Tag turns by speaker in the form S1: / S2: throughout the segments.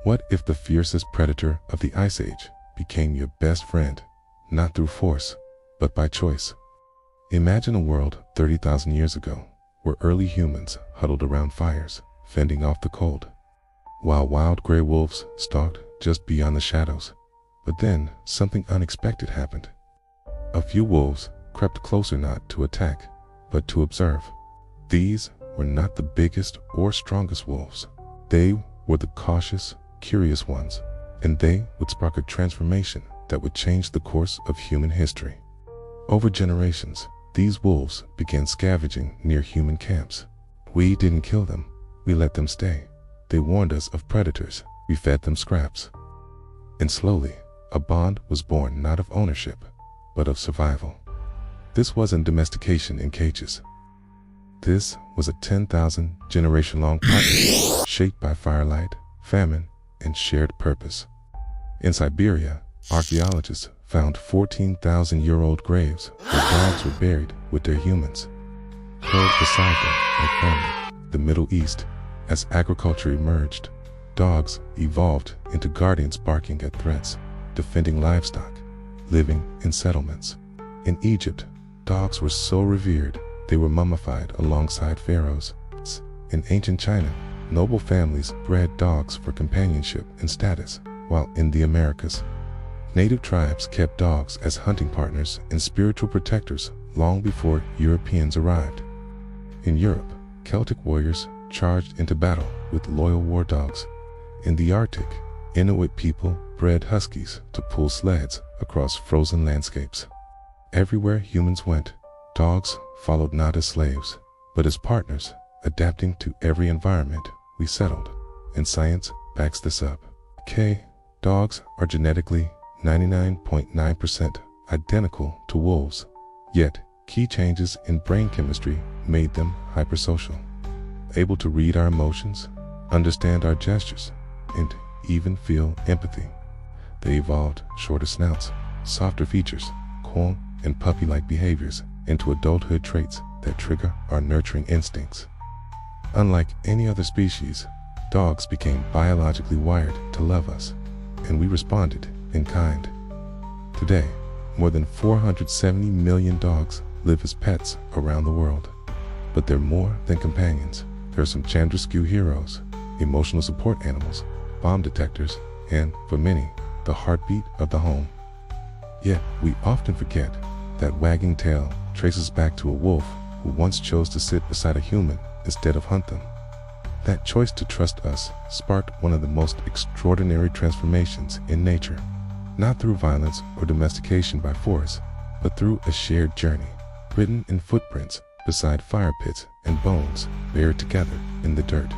S1: What if the fiercest predator of the Ice Age became your best friend, not through force, but by choice? Imagine a world 30,000 years ago, where early humans huddled around fires, fending off the cold, while wild gray wolves stalked just beyond the shadows. But then something unexpected happened. A few wolves crept closer, not to attack, but to observe. These were not the biggest or strongest wolves. They were the cautious, curious ones, and they would spark a transformation that would change the course of human history. Over generations, these wolves began scavenging near human camps. We didn't kill them, we let them stay. They warned us of predators, we fed them scraps. And slowly, a bond was born, not of ownership, but of survival. This wasn't domestication in cages. This was a 10,000 generation-long partnership shaped by firelight, famine, and shared purpose. In Siberia, archaeologists found 14,000-year-old graves where dogs were buried with their humans, curled beside them like family. The Middle East, as agriculture emerged, dogs evolved into guardians, barking at threats, defending livestock, living in settlements. In Egypt, dogs were so revered they were mummified alongside pharaohs. In ancient China, noble families bred dogs for companionship and status, while in the Americas, native tribes kept dogs as hunting partners and spiritual protectors long before Europeans arrived. In Europe, Celtic warriors charged into battle with loyal war dogs. In the Arctic, Inuit people bred huskies to pull sleds across frozen landscapes. Everywhere humans went, dogs followed not as slaves, but as partners, adapting to every environment we settled. And science backs this up. Dogs are genetically 99.9% identical to wolves, yet key changes in brain chemistry made them hypersocial, able to read our emotions, understand our gestures, and even feel empathy. They evolved shorter snouts, softer features, calm and puppy-like behaviors into adulthood traits that trigger our nurturing instincts. Unlike any other species, dogs became biologically wired to love us, and we responded in kind. Today, more than 470 million dogs live as pets around the world. But they're more than companions. There are some Chandraskew heroes, emotional support animals, bomb detectors, and, for many, the heartbeat of the home. Yet, we often forget that wagging tail traces back to a wolf who once chose to sit beside a human instead of hunt them. That choice to trust us sparked one of the most extraordinary transformations in nature, not through violence or domestication by force, but through a shared journey, written in footprints beside fire pits and bones buried together in the dirt.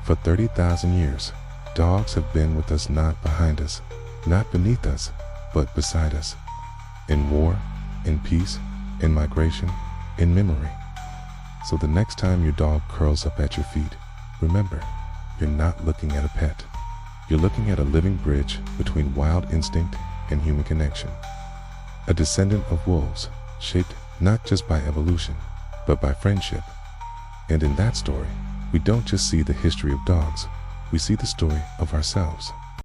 S1: For 30,000 years, dogs have been with us, not behind us, not beneath us, but beside us. In war, in peace, in migration, in memory. So the next time your dog curls up at your feet, remember, you're not looking at a pet. You're looking at a living bridge between wild instinct and human connection. A descendant of wolves, shaped not just by evolution, but by friendship. And in that story, we don't just see the history of dogs, we see the story of ourselves.